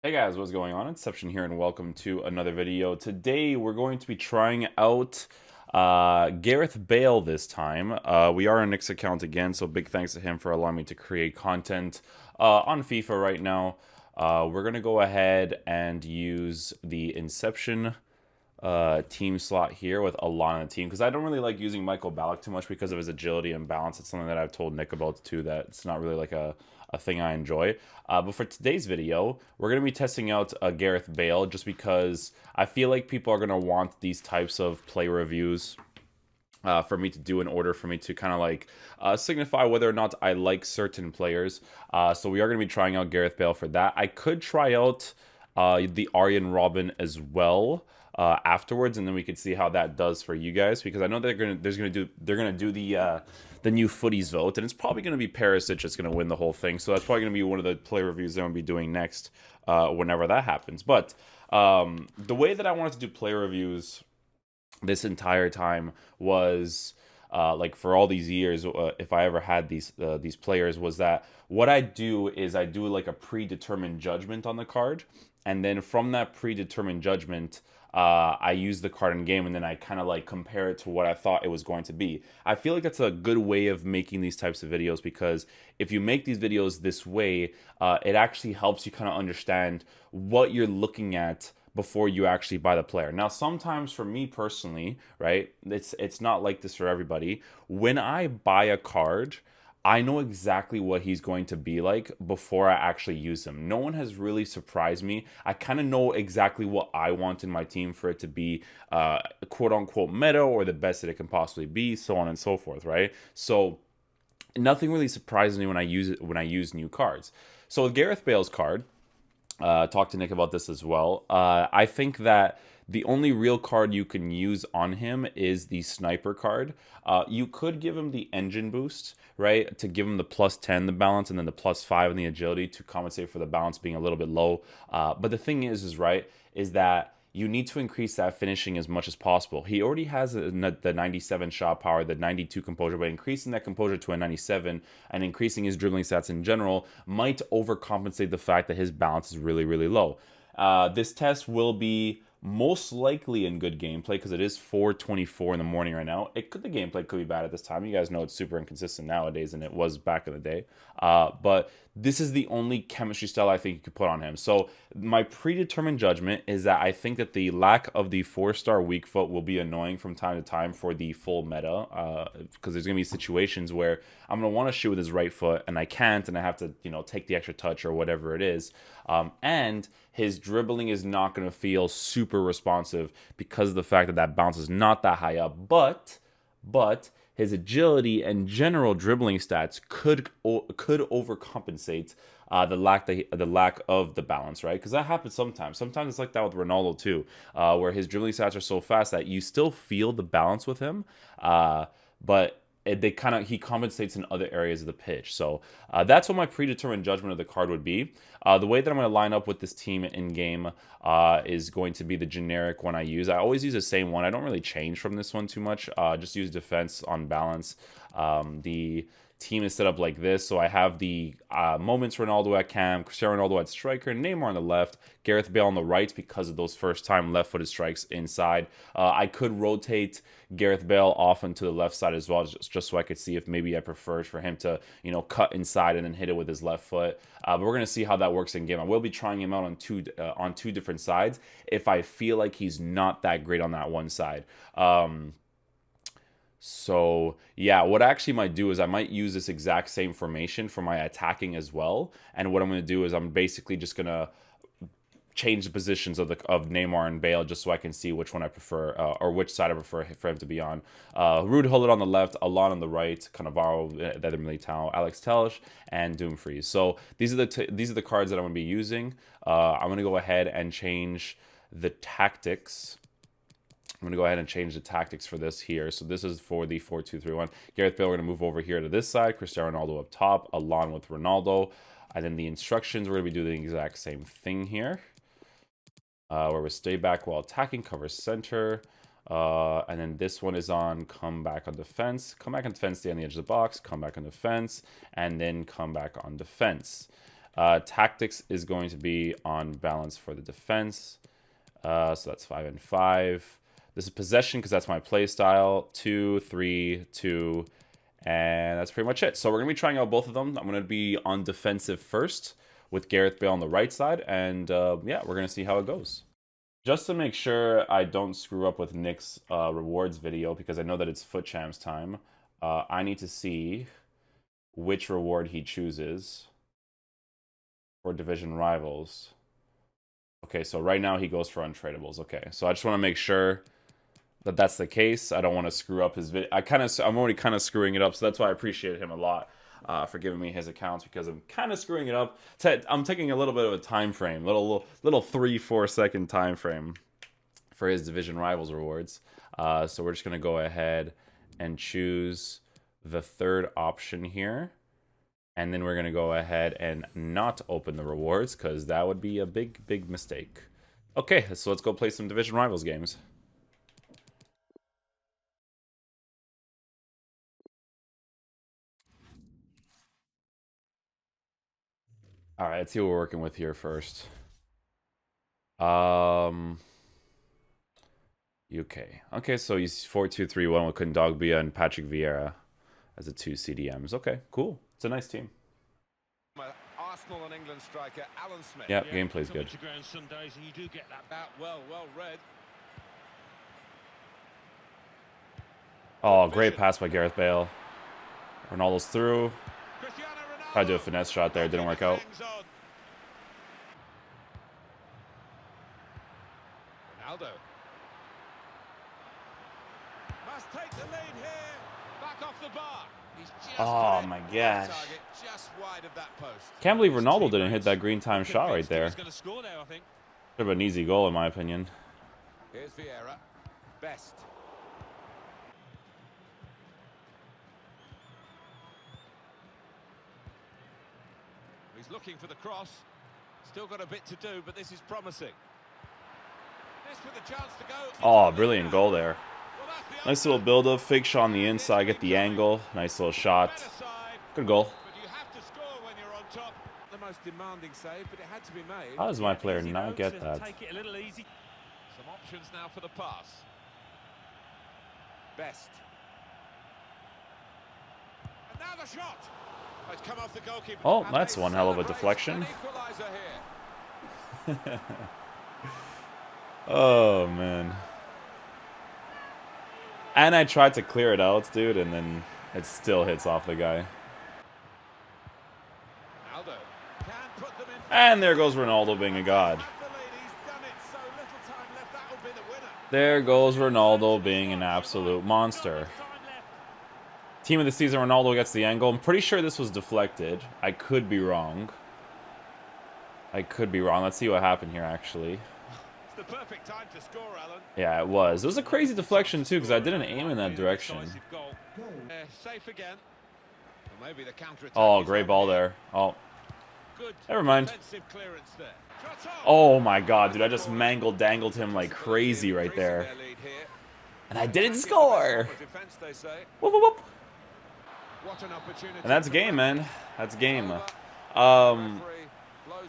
Hey guys, what's going on? Inception here, and welcome to another video. Today we're going to be trying out Gareth Bale this time. We are an Nix account again, so big thanks to him for allowing me to create content on FIFA right now. We're going to go ahead and use the Inception team slot here with Alon on the team because I don't really like using Michael Ballack too much because of his agility and balance. It's something that I've told Nick about too, that it's not really like a thing I enjoy. But for today's video, we're going to be testing out Gareth Bale just because I feel like people are going to want these types of play reviews for me to do in order for me to kind of like signify whether or not I like certain players. So we are going to be trying out Gareth Bale for that. I could try out the Aryan Robin as well afterwards, and then we could see how that does for you guys because I know they're gonna do the new footies vote, and it's probably gonna be Perisic that's gonna win the whole thing. So that's probably gonna be one of the play reviews that I'm gonna be doing next whenever that happens. But the way that I wanted to do play reviews this entire time was like for all these years, if I ever had these players, was that what I do is I do like a predetermined judgment on the card, and then from that predetermined judgment, I use the card in game, and then I kind of like compare it to what I thought it was going to be. I feel like that's a good way of making these types of videos because if you make these videos this way, it actually helps you kind of understand what you're looking at before you actually buy the player. Now, sometimes for me personally, right, it's not like this for everybody. When I buy a card, I know exactly what he's going to be like before I actually use him. No one has really surprised me. I kind of know exactly what I want in my team for it to be quote unquote meta or the best that it can possibly be, so on and so forth, right? So nothing really surprises me when I use new cards. So with Gareth Bale's card, talked to Nick about this as well. I think that the only real card you can use on him is the sniper card. You could give him the engine boost, right, to give him the +10 the balance and then the +5 in the agility to compensate for the balance being a little bit low. But the thing is right, is that you need to increase that finishing as much as possible. He already has the 97 shot power, the 92 composure, but increasing that composure to a 97 and increasing his dribbling stats in general might overcompensate the fact that his balance is really, really low. This test will be most likely in good gameplay because it is 4:24 in the morning right now. The gameplay could be bad at this time. You guys know it's super inconsistent nowadays, and it was back in the day. But this is the only chemistry style I think you could put on him. So my predetermined judgment is that I think that the lack of the 4-star weak foot will be annoying from time to time for the full meta because there's gonna be situations where I'm gonna want to shoot with his right foot and I can't, and I have to take the extra touch or whatever it is, and his dribbling is not going to feel super responsive because of the fact that that bounce is not that high up. But his agility and general dribbling stats could overcompensate the lack of the balance, right? Because that happens sometimes. Sometimes it's like that with Ronaldo too, where his dribbling stats are so fast that you still feel the balance with him, but he compensates in other areas of the pitch. So that's what my predetermined judgment of the card would be. The way that I'm going to line up with this team in game is going to be the generic one I use. I always use the same one. I don't really change from this one too much. Just use defense on balance. The team is set up like this. So I have the Moments Ronaldo at cam, Cristiano Ronaldo at striker, Neymar on the left, Gareth Bale on the right because of those first time left-footed strikes inside. I could rotate Gareth Bale off into the left side as well, just so I could see if maybe I prefer for him to cut inside and then hit it with his left foot. But we're gonna see how that works in game. I will be trying him out on two different sides if I feel like he's not that great on that one side. So yeah, what I actually might do is I might use this exact same formation for my attacking as well. And what I'm going to do is I'm basically just going to change the positions of Neymar and Bale just so I can see which one I prefer or which side I prefer for him to be on. Ruud Gullit on the left, Alon on the right, Cannavaro, Eder Militao, Alex Telles, and Dumfries. So these are the cards that I'm going to be using. I'm going to go ahead and change the tactics. I'm going to go ahead and change the tactics for this here. So this is for the 4-2-3-1. Gareth Bale, we're going to move over here to this side. Cristiano Ronaldo up top, Alon with Ronaldo. And then the instructions, we're going to be doing the exact same thing here. Where we stay back while attacking, cover center. And then this one is on come back on defense. Come back on defense, stay on the edge of the box. Come back on defense. And then come back on defense. Tactics is going to be on balance for the defense. So that's 5 and 5. This is possession because that's my play style. 2, 3, 2, and that's pretty much it. So we're going to be trying out both of them. I'm going to be on defensive first with Gareth Bale on the right side. And yeah, we're going to see how it goes. Just to make sure I don't screw up with Nick's rewards video, because I know that it's Foot Champs time, I need to see which reward he chooses for division rivals. Okay, so right now he goes for untradables. Okay, so I just want to make sure that that's the case. I don't want to screw up his video. I'm already kind of screwing it up, so that's why I appreciate him a lot for giving me his accounts, because I'm kind of screwing it up. I'm taking a little bit of a time frame, little 3-4 second time frame for his division rivals rewards. So we're just gonna go ahead and choose the third option here. And then we're going to go ahead and not open the rewards, because that would be a big mistake. Okay, so let's go play some Division Rivals games. All right, let's see what we're working with here first. UK. Okay, so he's 4-2-3-1 with Kondogbia and Patrick Vieira as the 2 CDMs. Okay, cool. It's a nice team. Arsenal and England striker Alan Smith. Yeah, gameplay's good. Some days and you do get that well read. Oh, great pass by Gareth Bale. Ronaldo's through. Tried to do a finesse shot there, didn't work out. Ronaldo must take the lead here. Back off the bar. Oh my gosh. Just wide of that post. Can't believe Ronaldo didn't hit that green time shot right there. Sort of an easy goal in my opinion. Here's Vieira. Best. He's looking for the cross. Still got a bit to do, but this is promising. This with a chance to go. Oh, brilliant goal there. Nice little build-up, fake shot on the inside, get the angle. Nice little shot. Good goal. How does my player not get that? Some options now for the pass. Best. And now the shot. It's come off the goalkeeper. Oh, that's one hell of a deflection. Oh, man. And I tried to clear it out, dude, and then it still hits off the guy. And there goes Ronaldo being a god. There goes Ronaldo being an absolute monster. Team of the season, Ronaldo gets the angle. I'm pretty sure this was deflected. I could be wrong. Let's see what happened here, actually. The perfect time to score, Alan. Yeah, it was. It was a crazy deflection too, because I didn't aim in that direction. Safe again. Maybe the counter. Oh, great ball there. Oh, never mind. Oh my god, dude! I just dangled him like crazy right there, and I didn't score. Whoop, whoop, whoop. And that's game, man. That's game.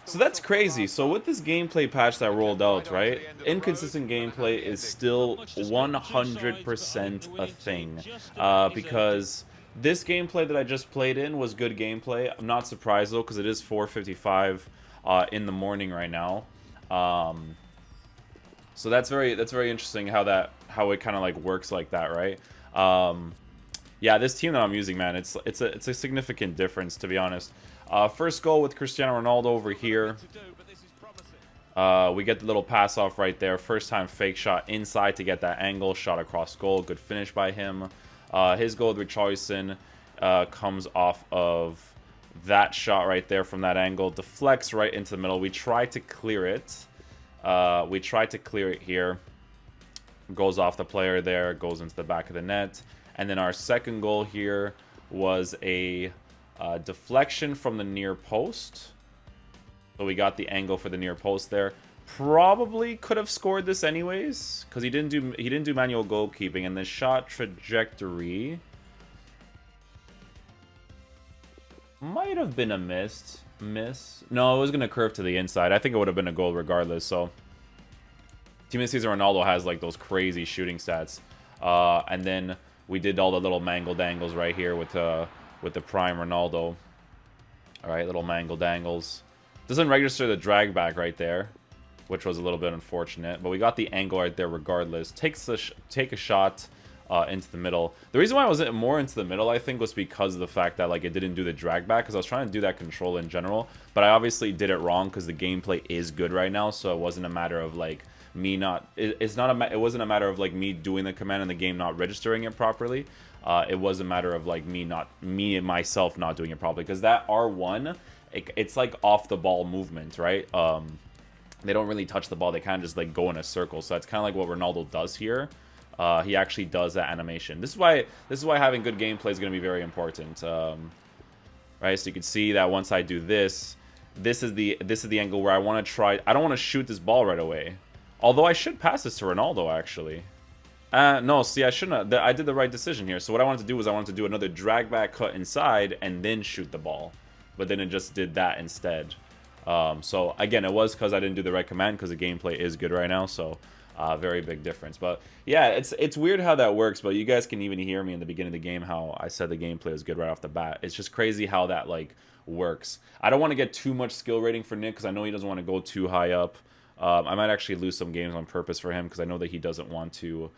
So that's crazy. So with this gameplay patch that rolled out, right? Inconsistent gameplay is still 100% a thing. Because this gameplay that I just played in was good gameplay. I'm not surprised though, because it is 4:55 in the morning right now. So that's very interesting how it kind of like works like that, right? Yeah, this team that I'm using, man, it's a significant difference, to be honest. First goal with Cristiano Ronaldo over here. We get the little pass off right there. First time fake shot inside to get that angle. Shot across goal. Good finish by him. His goal with Richarlison comes off of that shot right there from that angle. Deflects right into the middle. We try to clear it. Here. Goes off the player there. Goes into the back of the net. And then our second goal here was a deflection from the near post. So we got the angle for the near post there. Probably could have scored this anyways, because he didn't do manual goalkeeping, and the shot trajectory might have been a miss. miss. No, it was going to curve to the inside. I think it would have been a goal regardless, so... Team of the Season Ronaldo has, like, those crazy shooting stats. And then we did all the little mangled angles right here with the prime Ronaldo. Alright, little mangled angles. Doesn't register the drag back right there, which was a little bit unfortunate. But we got the angle right there regardless. Take a shot into the middle. The reason why I was more into the middle, I think, was because of the fact that, like, it didn't do the drag back. Because I was trying to do that control in general. But I obviously did it wrong because the gameplay is good right now. So it wasn't a matter of, like, me not... It wasn't a matter of, like, me doing the command and the game not registering it properly. It was a matter of, like, me and myself not doing it properly. Because that R1, it's like off the ball movement, right? They don't really touch the ball. They kind of just, like, go in a circle. So that's kind of like what Ronaldo does here. He actually does that animation. This is why having good gameplay is going to be very important. Right? So you can see that once I do this, this is the angle where I want to try. I don't want to shoot this ball right away. Although I should pass this to Ronaldo, actually. No, see, I shouldn't have. I did the right decision here. So what I wanted to do was I wanted to do another drag back cut inside and then shoot the ball. But then it just did that instead. So, again, it was because I didn't do the right command because the gameplay is good right now. So, very big difference. But, yeah, it's weird how that works. But you guys can even hear me in the beginning of the game how I said the gameplay was good right off the bat. It's just crazy how that, like, works. I don't want to get too much skill rating for Nick because I know he doesn't want to go too high up. I might actually lose some games on purpose for him because I know that he doesn't want to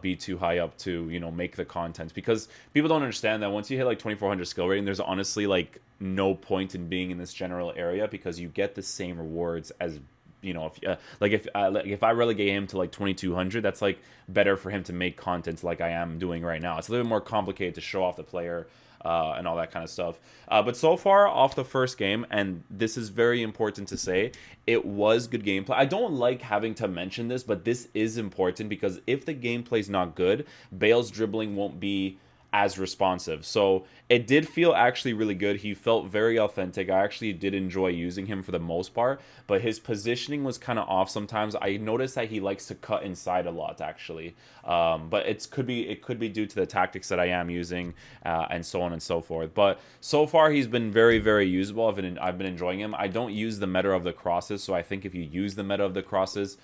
be too high up to, you know, make the content. Because people don't understand that once you hit like 2400 skill rating, there's honestly like no point in being in this general area because you get the same rewards as, you know, if I relegate him to like 2200, that's like better for him to make content like I am doing right now. It's a little bit more complicated to show off the player and all that kind of stuff. But so far, off the first game, and this is very important to say, it was good gameplay. I don't like having to mention this, but this is important because if the gameplay's not good, Bale's dribbling won't be as responsive. So it did feel actually really good. He felt very authentic. I actually did enjoy using him for the most part, but his positioning was kind of off sometimes. I noticed that he likes to cut inside a lot, actually. But it could be due to the tactics that I am using and so on and so forth. But so far, he's been very, very usable. I've been enjoying him. I don't use the meta of the crosses, so I think if you use the meta of the crosses,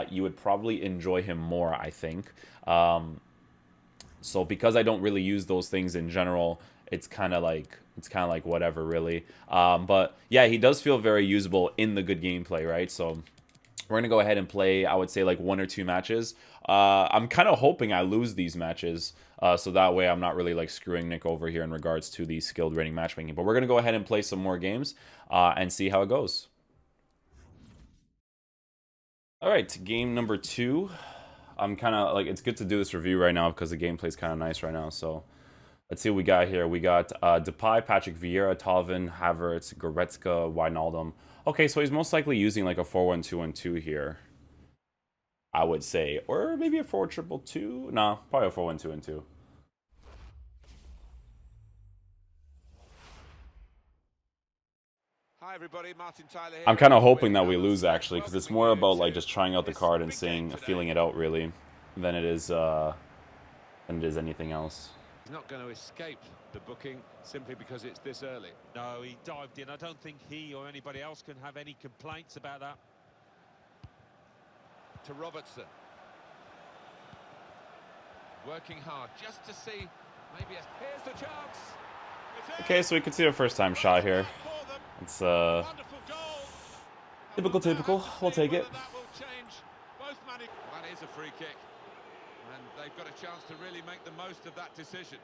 you would probably enjoy him more, I think. So because I don't really use those things in general, it's kind of like whatever, really. But yeah, he does feel very usable in the good gameplay, right? So we're gonna go ahead and play, I would say, like 1 or 2 matches. I'm kind of hoping I lose these matches, so that way I'm not really like screwing Nick over here in regards to the skilled rating matchmaking. But we're gonna go ahead and play some more games and see how it goes. All right, game number 2. I'm kind of like, it's good to do this review right now because the gameplay's kind of nice right now. So let's see what we got here. We got Depay, Patrick Vieira, Talvin, Havertz, Goretzka, Wijnaldum. Okay, so he's most likely using like a 4-1-2-1-2 here, I would say, or maybe a 4-2-2-2. No, probably a 4-1-2-1-2. Hi everybody, Martin Tyler here. I'm kind of hoping that we lose actually, because it's more about like just trying out the card and feeling it out really, than it is anything else. He's not going to escape the booking simply because it's this early. No, he dived in. I don't think he or anybody else can have any complaints about that. To Robertson. Working hard just to see maybe here's the chance. Okay, so we can see our first time shot here. It's typical. We'll take it. That is a free kick, and they've got a chance to really make the most of that decision.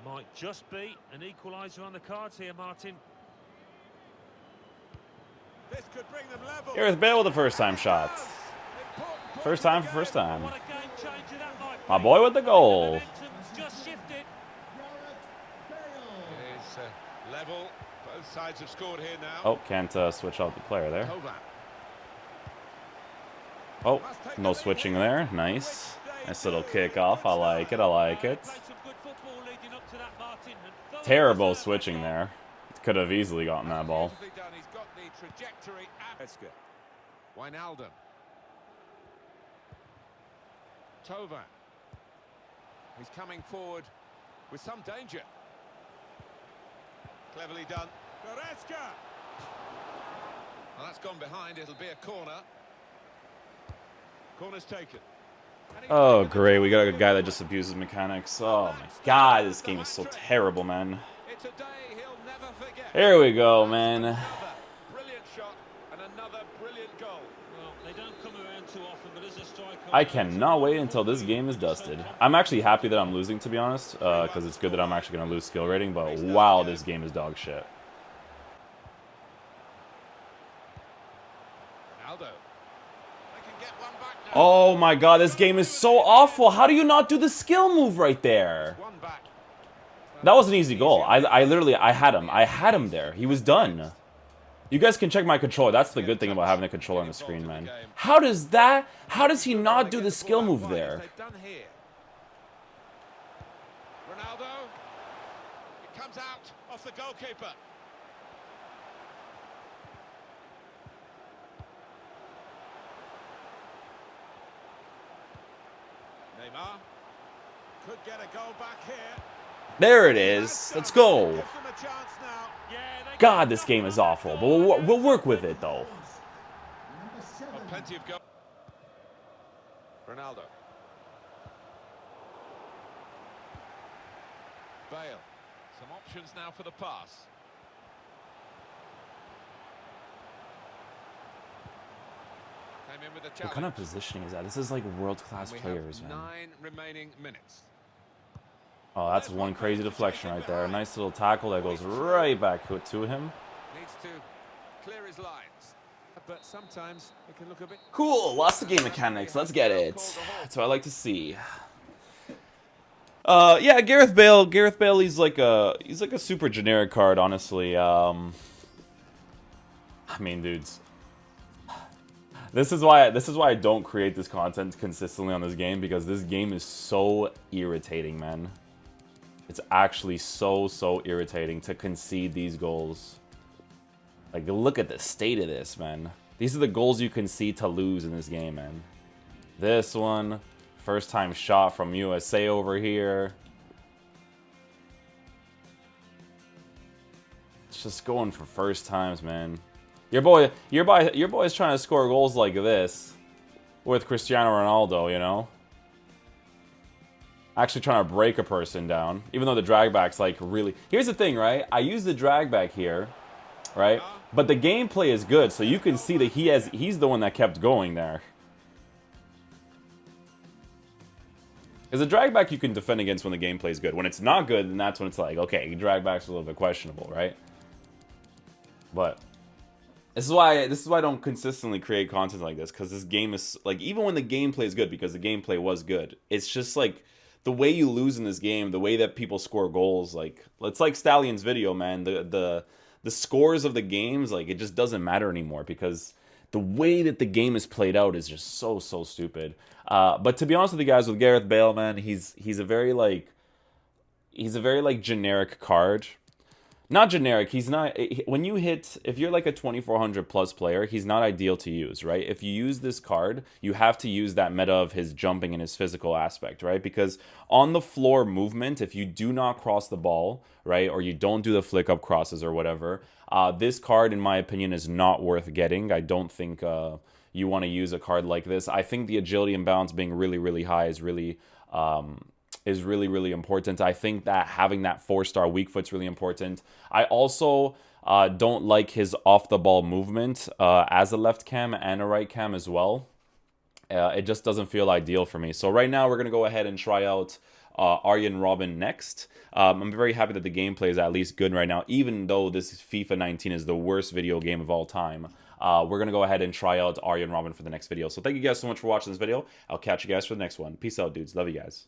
Might just be an equaliser on the cards here, Martin. This could bring them level. Gareth Bale with the first time shot. First time for first time. What a game changer that might be. My boy with the goal. Momentum's just shifted. It is level. Both sides have scored here now. Oh, can't switch out the player there. Oh, no switching there. Nice. Nice little kickoff. I like it. Terrible switching there. Could have easily gotten that ball. He's got the trajectory. That's good. Wijnaldum. Tova. He's coming forward with some danger. Cleverly done. Goretzka. Well, that's gone behind. It'll be a corner. Corner's taken. Oh, great. We got a guy that just abuses mechanics. Oh, my God. This game is so terrible, man. It's a day he'll never forget. Here we go, man. Brilliant shot and another brilliant goal. Well, they don't come around too often, but as a striker, I cannot wait until this game is dusted. I'm actually happy that I'm losing, to be honest, because it's good that I'm actually going to lose skill rating, but wow, this game is dog shit. Ronaldo. They can get one back now. Oh my God, this game is so awful. How do you not do the skill move right there? One back. That was an easy goal. I literally, I had him there. He was done. You guys can check my controller. That's the good thing about having a controller on the screen, man. How does he not do the skill move there? They've done here. Ronaldo. It comes out off the goalkeeper. Neymar could get a goal back here. There it is. Let's go. Give them a chance now. Yeah, they God, this game is awful, but we'll work with it, though. Well, plenty of goal. Ronaldo. Bale. Some options now for the pass. Came in with a challenge. What kind of positioning is that? This is like world-class We players, have man. 9 remaining minutes. Oh, that's one crazy deflection right there. A nice little tackle that goes right back to him. Needs to clear his lines. But sometimes it can look a bit... Cool, lost the game mechanics. Let's get it. That's what I like to see. Yeah, Gareth Bale. Gareth Bale. He's like a super generic card, honestly. I mean, dudes. This is why I don't create this content consistently on this game, because this game is so irritating, man. It's actually so irritating to concede these goals. Like, look at the state of this, man. These are the goals you concede to lose in this game, man. This one, first time shot from USA over here. It's just going for first times, man. Your boy's trying to score goals like this with Cristiano Ronaldo, you know? Actually trying to break a person down, even though the drag back's like really... Here's the thing, right? I use the drag back here, right? But the gameplay is good, so you can see that he's the one that kept going there. Because the drag back you can defend against when the gameplay is good. When it's not good, then that's when it's like, okay, drag back's a little bit questionable, right? But this is why I don't consistently create content like this, because this game is like, even when the gameplay is good, because the gameplay was good, it's just like the way you lose in this game, the way that people score goals, like it's like Stallion's video, man. The scores of the games, like, it just doesn't matter anymore, because the way that the game is played out is just so stupid. But to be honest with you guys, with Gareth Bale, man, he's a very generic card. Not generic, he's not... When you hit... If you're like a 2400 plus player, he's not ideal to use, right? If you use this card, you have to use that meta of his jumping and his physical aspect, right? Because on the floor movement, if you do not cross the ball, right, or you don't do the flick up crosses or whatever, this card, in my opinion, is not worth getting. I don't think you want to use a card like this. I think the agility and balance being really high is really important. I think that having that 4-star weak foot's really important. I also don't like his off-the-ball movement as a left cam and a right cam as well. It just doesn't feel ideal for me. So right now we're going to go ahead and try out Arjen Robben next. I'm very happy that the gameplay is at least good right now, even though this FIFA 19 is the worst video game of all time. We're going to go ahead and try out Arjen Robben for the next video. So thank you guys so much for watching this video. I'll catch you guys for the next one. Peace out, dudes. Love you guys.